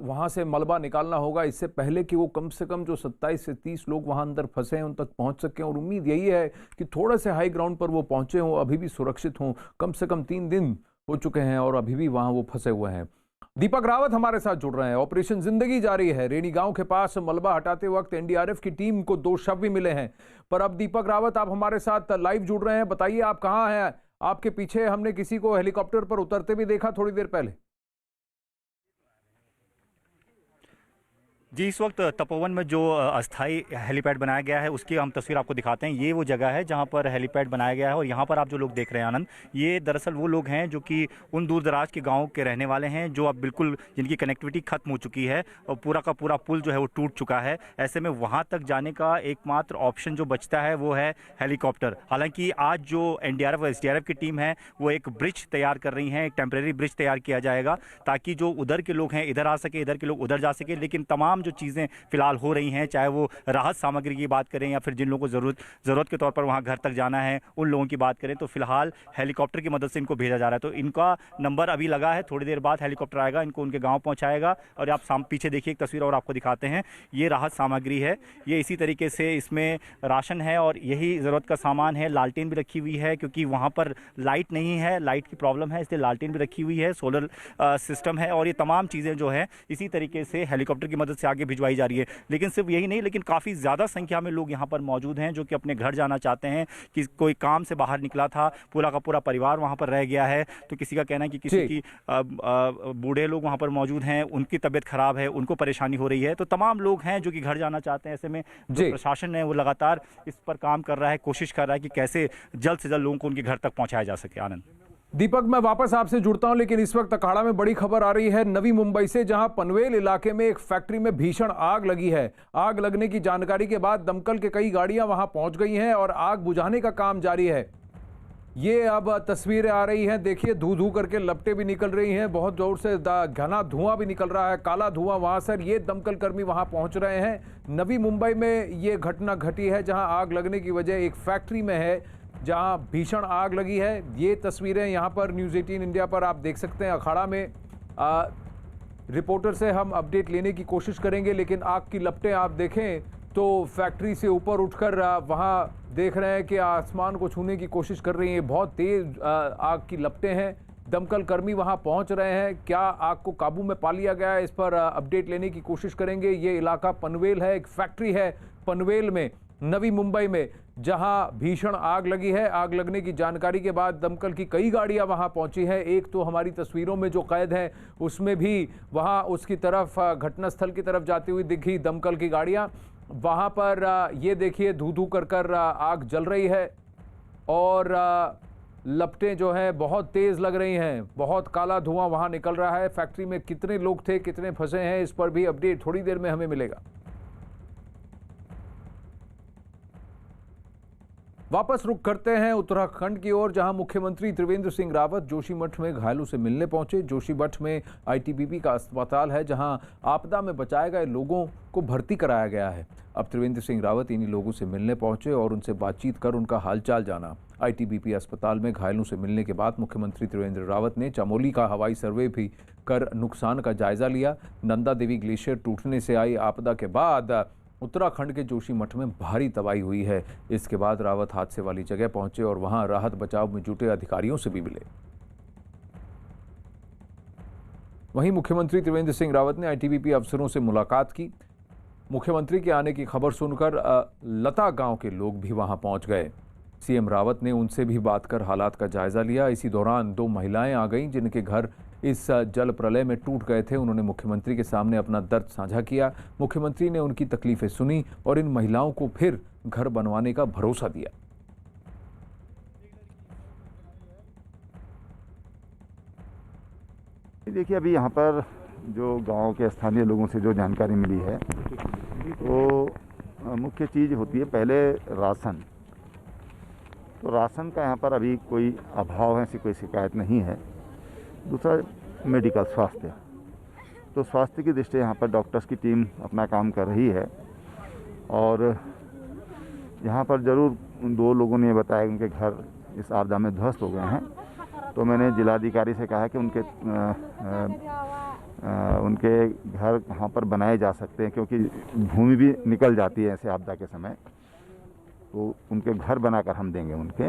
वहां से मलबा निकालना होगा, इससे पहले कि वो कम से कम जो 27 से 30 लोग वहां अंदर फंसे हैं उन तक पहुंच सकें। और उम्मीद यही है कि थोड़े से हाई ग्राउंड पर वो पहुंचे हों, अभी भी सुरक्षित हों। कम से कम 3 दिन हो चुके हैं और अभी भी वहां वो फंसे हुए हैं। दीपक रावत हमारे साथ जुड़ रहे हैं। ऑपरेशन जिंदगी जारी है। रेणी गांव के पास मलबा हटाते वक्त एनडीआरएफ की टीम को 2 शव भी मिले हैं। पर अब दीपक रावत आप हमारे साथ लाइव जुड़ रहे हैं, बताइए आप कहां हैं? आपके पीछे हमने किसी को हेलीकॉप्टर पर उतरते भी देखा थोड़ी देर पहले। जी, इस वक्त तपोवन में जो अस्थाई हेलीपैड बनाया गया है उसकी हम तस्वीर आपको दिखाते हैं। ये वो जगह है जहाँ पर हेलीपैड बनाया गया है, और यहाँ पर आप जो लोग देख रहे हैं आनंद, ये दरअसल वो लोग हैं जो कि उन दूर दराज के गाँव के रहने वाले हैं, जो अब बिल्कुल जिनकी कनेक्टिविटी खत्म हो चुकी है और पूरा का पूरा पुल जो है वो टूट चुका है। ऐसे में वहाँ तक जाने का एकमात्र ऑप्शन जो बचता है वो है हेलीकॉप्टर। हालांकि आज जो एनडीआरएफ और एसडीआरएफ की टीम है वो एक ब्रिज तैयार कर रही हैं, एक टेम्प्रेरी ब्रिज तैयार किया जाएगा ताकि जो उधर के लोग हैं इधर आ सके, इधर के लोग उधर जा सके। लेकिन तमाम जो चीज़ें फिलहाल हो रही हैं, चाहे वो राहत सामग्री की बात करें या फिर जिन लोगों को ज़रूरत के तौर पर वहाँ घर तक जाना है उन लोगों की बात करें, तो फिलहाल हेलीकॉप्टर की मदद से इनको भेजा जा रहा है। तो इनका नंबर अभी लगा है, थोड़ी देर बाद हेलीकॉप्टर आएगा, इनको उनके गाँव पहुँचाएगा। और आप पीछे देखिए एक तस्वीर और आपको दिखाते हैं, ये राहत सामग्री है, ये इसी तरीके से इसमें राशन है और यही ज़रूरत का सामान है। लालटेन भी रखी हुई है क्योंकि वहाँ पर लाइट नहीं है, लाइट की प्रॉब्लम है, इसलिए लालटेन भी रखी हुई है, सोलर सिस्टम है, और ये तमाम चीज़ें जो है इसी तरीके से हेलीकॉप्टर की मदद से आगे भिजवाई जा रही है। लेकिन सिर्फ यही नहीं, लेकिन काफ़ी ज़्यादा संख्या में लोग यहाँ पर मौजूद हैं जो कि अपने घर जाना चाहते हैं। कि कोई काम से बाहर निकला था, पूरा का पूरा परिवार वहाँ पर रह गया है, तो किसी का कहना है कि किसी की बूढ़े लोग वहाँ पर मौजूद हैं, उनकी तबीयत खराब है, उनको परेशानी हो रही है। तो तमाम लोग हैं जो कि घर जाना चाहते हैं। ऐसे में जो प्रशासन है वो लगातार इस पर काम कर रहा है, कोशिश कर रहा है कि कैसे जल्द से जल्द लोगों को उनके घर तक पहुंचाया जा सके। आनंद। दीपक, मैं वापस आपसे जुड़ता हूं, लेकिन इस वक्त अखाड़ा में बड़ी खबर आ रही है नवी मुंबई से, जहां पनवेल इलाके में एक फैक्ट्री में भीषण आग लगी है। आग लगने की जानकारी के बाद दमकल के कई गाड़ियां वहां पहुंच गई हैं और आग बुझाने का काम जारी है। ये अब तस्वीरें आ रही हैं, देखिए धू धू करके लपटें भी निकल रही हैं, बहुत जोर से घना धुआं भी निकल रहा है, काला धुआं वहां से। ये दमकल कर्मी वहां पहुंच रहे हैं। नवी मुंबई में ये घटना घटी है जहां आग लगने की वजह एक फैक्ट्री में है जहां भीषण आग लगी है। ये तस्वीरें यहां पर न्यूज़ 18 इंडिया पर आप देख सकते हैं। अखाड़ा में रिपोर्टर से हम अपडेट लेने की कोशिश करेंगे, लेकिन आग की लपटें आप देखें तो फैक्ट्री से ऊपर उठकर वहां देख रहे हैं कि आसमान को छूने की कोशिश कर रही है। बहुत तेज आग की लपटें हैं। दमकल कर्मी वहां पहुंच रहे हैं। क्या आग को काबू में पा लिया गया है, इस पर अपडेट लेने की कोशिश करेंगे। ये इलाका पनवेल है, एक फैक्ट्री है पनवेल में, नवी मुंबई में, जहां भीषण आग लगी है। आग लगने की जानकारी के बाद दमकल की कई गाड़ियां वहां पहुंची हैं। एक तो हमारी तस्वीरों में जो कैद है उसमें भी वहां उसकी तरफ घटनास्थल की तरफ जाती हुई दिखी दमकल की गाड़ियां। वहां पर ये देखिए धू धू कर आग जल रही है और लपटें जो हैं बहुत तेज लग रही हैं। बहुत काला धुआं वहां निकल रहा है। फैक्ट्री में कितने लोग थे, कितने फंसे हैं, इस पर भी अपडेट थोड़ी देर में हमें मिलेगा। वापस रुख करते हैं उत्तराखंड की ओर, जहां मुख्यमंत्री त्रिवेंद्र सिंह रावत जोशीमठ में घायलों से मिलने पहुंचे। जोशीमठ में आईटीबीपी का अस्पताल है जहां आपदा में बचाए गए लोगों को भर्ती कराया गया है। अब त्रिवेंद्र सिंह रावत इन्हीं लोगों से मिलने पहुंचे और उनसे बातचीत कर उनका हालचाल जाना। आईटीबीपी अस्पताल में घायलों से मिलने के बाद मुख्यमंत्री त्रिवेंद्र रावत ने चमोली का हवाई सर्वे भी कर नुकसान का जायजा लिया। नंदा देवी ग्लेशियर टूटने से आई आपदा के बाद उत्तराखंड के जोशीमठ में भारी तबाही हुई है। इसके बाद रावत हादसे वाली जगह पहुंचे और वहां राहत बचाव में जुटे अधिकारियों से भी मिले। वहीं मुख्यमंत्री त्रिवेंद्र सिंह रावत ने आईटीबीपी अफसरों से मुलाकात की। मुख्यमंत्री के आने की खबर सुनकर लता गांव के लोग भी वहां पहुंच गए। सीएम रावत ने उनसे भी बात कर हालात का जायजा लिया। इसी दौरान 2 महिलाएं आ गईं जिनके घर इस जल प्रलय में टूट गए थे। उन्होंने मुख्यमंत्री के सामने अपना दर्द साझा किया। मुख्यमंत्री ने उनकी तकलीफें सुनी और इन महिलाओं को फिर घर बनवाने का भरोसा दिया। देखिए, अभी यहाँ पर जो गांव के स्थानीय लोगों से जो जानकारी मिली है तो मुख्य चीज़ होती है पहले राशन। तो राशन का यहाँ पर अभी कोई अभाव है, ऐसी कोई शिकायत नहीं है। दूसरा मेडिकल स्वास्थ्य, तो स्वास्थ्य की दृष्टि यहाँ पर डॉक्टर्स की टीम अपना काम कर रही है। और यहाँ पर ज़रूर 2 लोगों ने बताया कि उनके घर इस आपदा में ध्वस्त हो गए हैं। तो मैंने जिलाधिकारी से कहा कि उनके घर कहाँ पर बनाए जा सकते हैं, क्योंकि भूमि भी निकल जाती है ऐसे आपदा के समय, तो उनके घर बनाकर हम देंगे उनके।